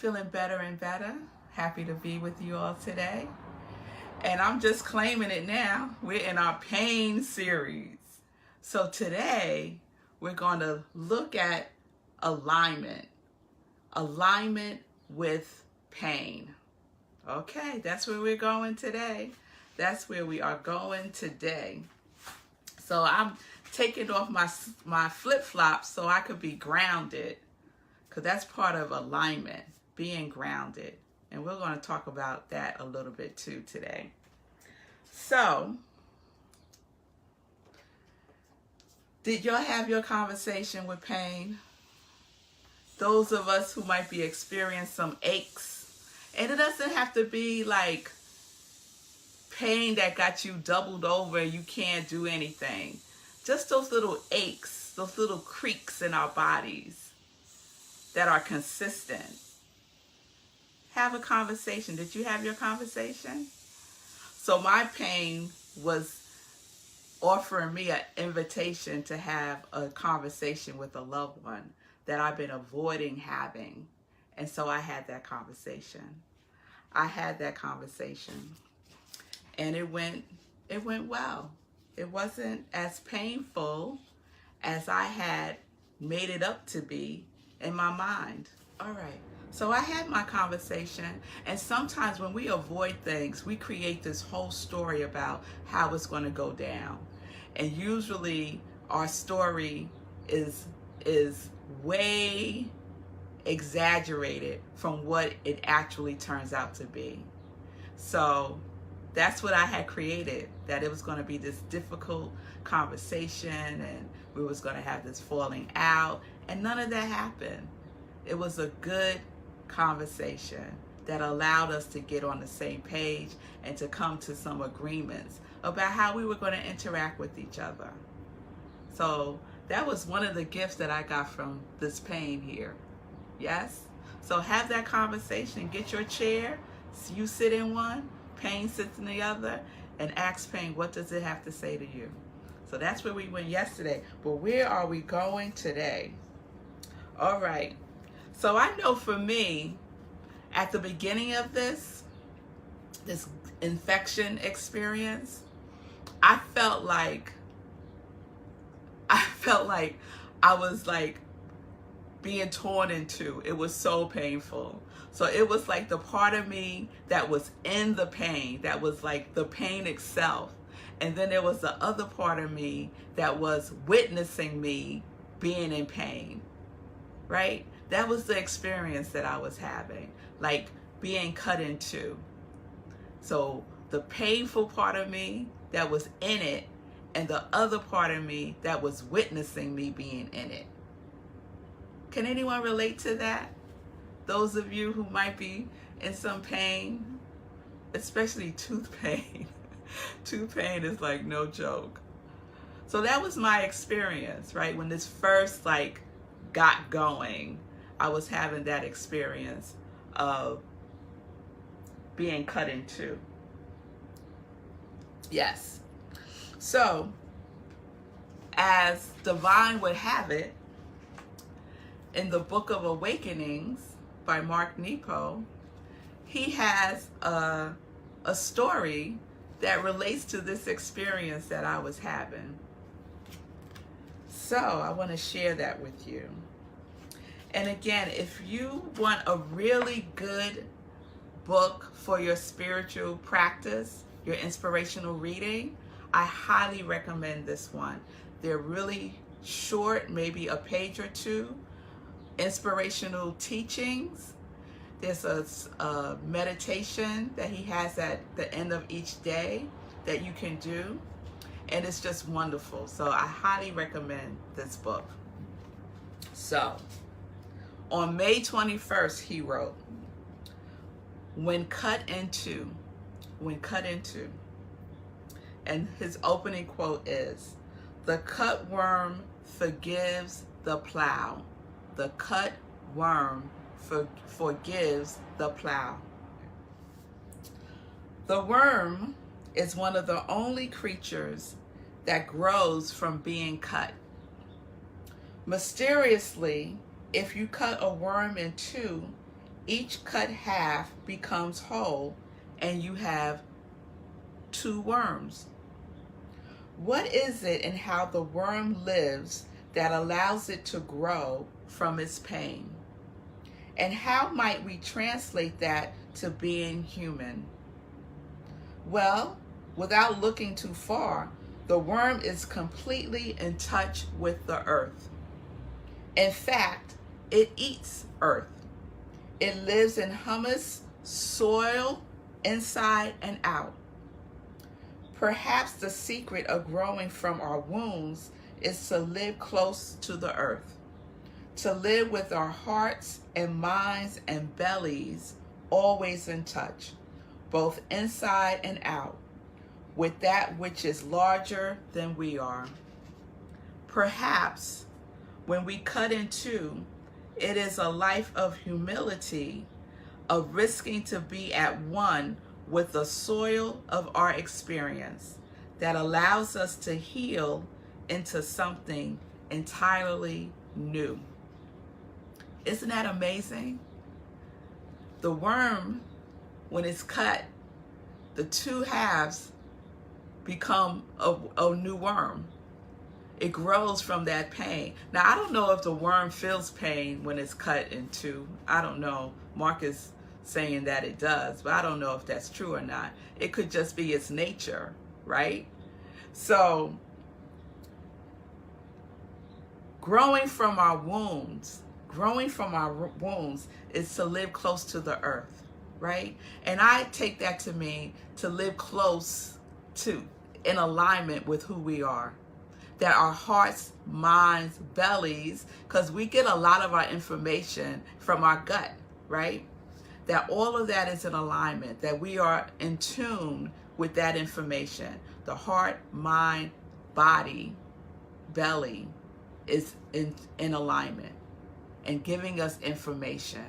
feeling better and better. Happy to be with you all today. And I'm just claiming it now. We're in our pain series. So today, we're going to look at alignment. Alignment with pain. Okay, that's where we're going today. That's where we are going today. So I'm taking off my flip-flops so I could be grounded, because that's part of alignment, being grounded. And we're going to talk about that a little bit too today. So, did y'all have your conversation with pain? Those of us who might be experiencing some aches, and it doesn't have to be like pain that got you doubled over and you can't do anything. Just those little aches, those little creaks in our bodies that are consistent. Have a conversation. Did you have your conversation? So my pain was offering me an invitation to have a conversation with a loved one that I've been avoiding having. And so I had that conversation. And it went well. It wasn't as painful as I had made it up to be in my mind. All right. So I had my conversation, and sometimes when we avoid things, we create this whole story about how it's going to go down. And usually our story is way exaggerated from what it actually turns out to be. So that's what I had created, that it was going to be this difficult conversation and we was going to have this falling out, and none of that happened. It was a good conversation that allowed us to get on the same page and to come to some agreements about how we were going to interact with each other. So that was one of the gifts that I got from this pain here. Yes? So have that conversation. Get your chair. You sit in one, pain sits in the other, and ask pain, what does it have to say to you? So that's where we went yesterday. But where are we going today? All right. So I know for me, at the beginning of this infection experience, I felt like I was like being torn in two. It was so painful. So it was like the part of me that was in the pain, that was like the pain itself. And then there was the other part of me that was witnessing me being in pain, right? That was the experience that I was having, like being cut in two. So the painful part of me that was in it, and the other part of me that was witnessing me being in it. Can anyone relate to that? Those of you who might be in some pain, especially tooth pain. Tooth pain is like no joke. So that was my experience, right? When this first got going, I was having that experience of being cut in two. Yes. So, as Divine would have it, in the Book of Awakenings by Mark Nepo, he has a story that relates to this experience that I was having. So I want to share that with you. And again, if you want a really good book for your spiritual practice, your inspirational reading, I highly recommend this one. They're really short, maybe a page or two, inspirational teachings. There's a meditation that he has at the end of each day that you can do, and it's just wonderful. So I highly recommend this book. So on May 21st, he wrote, when cut into, and his opening quote is, the cut worm forgives the plow. The cut worm forgives the plow. The worm is one of the only creatures that grows from being cut. Mysteriously, if you cut a worm in two, each cut half becomes whole, and you have 2 worms. What is it in how the worm lives that allows it to grow from its pain? And how might we translate that to being human? Well, without looking too far, the worm is completely in touch with the earth. In fact, it eats earth. It lives in humus, soil, inside and out. Perhaps the secret of growing from our wounds is to live close to the earth, to live with our hearts and minds and bellies always in touch, both inside and out, with that which is larger than we are. Perhaps when we cut in two, it is a life of humility, of risking to be at one with the soil of our experience that allows us to heal into something entirely new. Isn't that amazing? The worm, when it's cut, the 2 halves become a new worm. It grows from that pain. Now, I don't know if the worm feels pain when it's cut in 2. I don't know. Mark is saying that it does, but I don't know if that's true or not. It could just be its nature, right? So, growing from our wounds is to live close to the earth, right? And I take that to mean to live close to, in alignment with who we are. That our hearts, minds, bellies, because we get a lot of our information from our gut, right? That all of that is in alignment, that we are in tune with that information. The heart, mind, body, belly is in alignment and giving us information.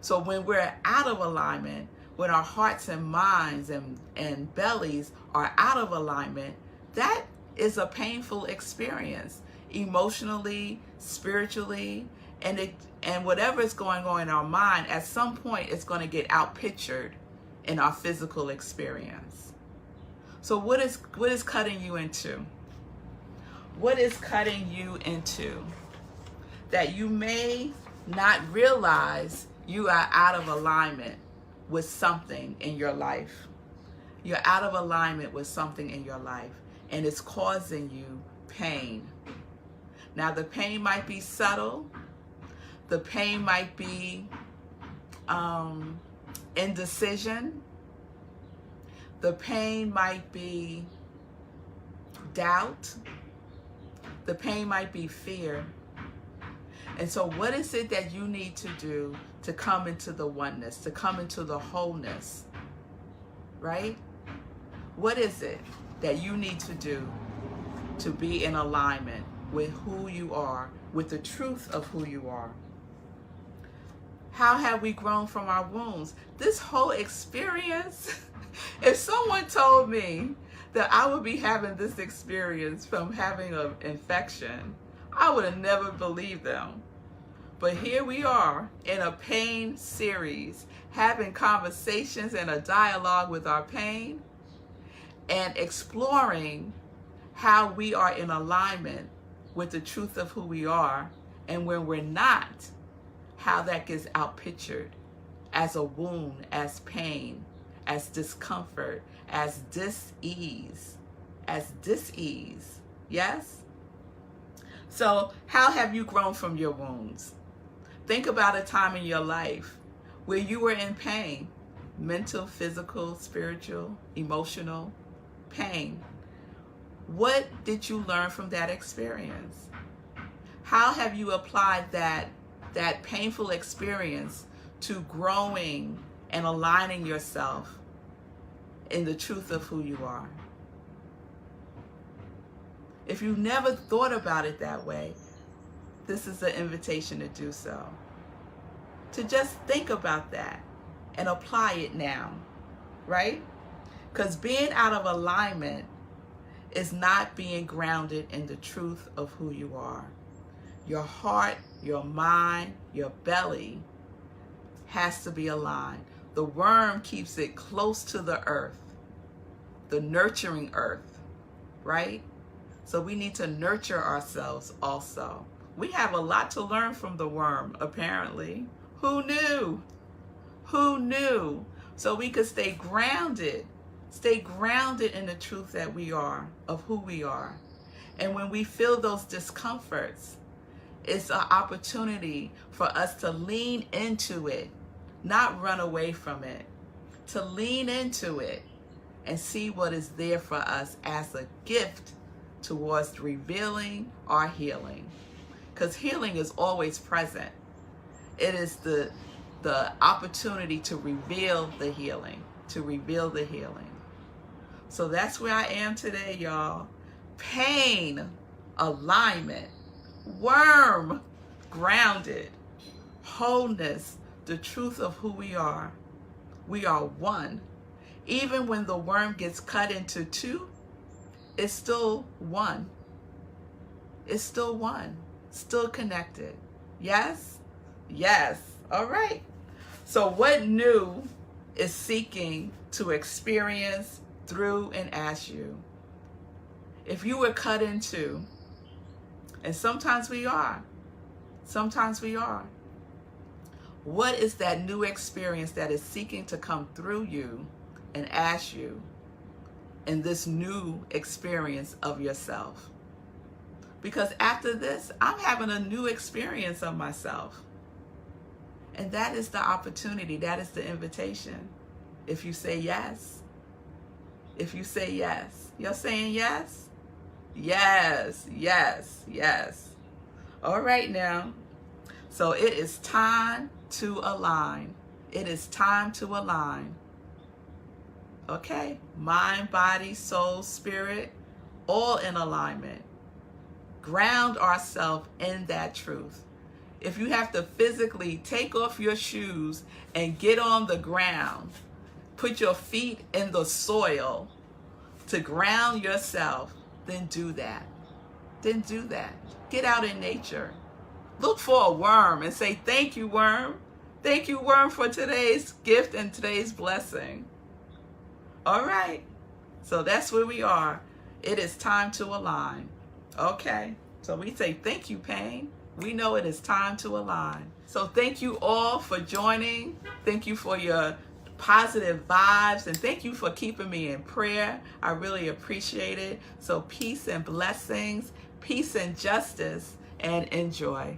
So when we're out of alignment, when our hearts and minds and bellies are out of alignment, that is a painful experience, emotionally, spiritually, and whatever is going on in our mind, at some point it's going to get outpictured in our physical experience. So what is cutting you into? What is cutting you into that you may not realize you are out of alignment with something in your life? You're out of alignment with something in your life, and it's causing you pain. Now, the pain might be subtle. The pain might be indecision. The pain might be doubt. The pain might be fear. And so what is it that you need to do to come into the oneness, to come into the wholeness, right? What is it that you need to do to be in alignment with who you are, with the truth of who you are? How have we grown from our wounds? This whole experience, if someone told me that I would be having this experience from having an infection, I would have never believed them. But here we are in a pain series, having conversations and a dialogue with our pain and exploring how we are in alignment with the truth of who we are, and when we're not, how that gets outpictured as a wound, as pain, as discomfort, as dis-ease, yes? So how have you grown from your wounds? Think about a time in your life where you were in pain, mental, physical, spiritual, emotional pain. What did you learn from that experience? How have you applied that painful experience to growing and aligning yourself in the truth of who you are? If you never thought about it that way, this is an invitation to do so. To just think about that and apply it now, right? Because being out of alignment is not being grounded in the truth of who you are. Your heart, your mind, your belly has to be aligned. The worm keeps it close to the earth, the nurturing earth, right? So we need to nurture ourselves also. We have a lot to learn from the worm, apparently. Who knew? Who knew? So we could stay grounded in the truth that we are, of who we are. And when we feel those discomforts, it's an opportunity for us to lean into it, not run away from it, to lean into it and see what is there for us as a gift towards revealing our healing. Because healing is always present. It is the opportunity to reveal the healing, So that's where I am today, y'all. Pain, alignment, worm, grounded, wholeness, the truth of who we are. We are one. Even when the worm gets cut into two, it's still one. It's still one. Still connected. Yes? Yes. All right. So what new is seeking to experience through and as you? If you were cut in two, and sometimes we are, what is that new experience that is seeking to come through you and as you in this new experience of yourself? Because after this, I'm having a new experience of myself. And that is the opportunity. That is the invitation. If you say yes. If you say yes. You're saying yes? Yes, yes, yes. All right now. So it is time to align. It is time to align. Okay? Mind, body, soul, spirit, all in alignment. Ground ourselves in that truth. If you have to physically take off your shoes and get on the ground, put your feet in the soil to ground yourself, then do that. Then do that. Get out in nature. Look for a worm and say, thank you, worm. Thank you, worm, for today's gift and today's blessing. All right. So that's where we are. It is time to align. Okay, so we say thank you, pain. We know it is time to align. So thank you all for joining. Thank you for your positive vibes, and thank you for keeping me in prayer. I really appreciate it. So peace and blessings, peace and justice, and enjoy.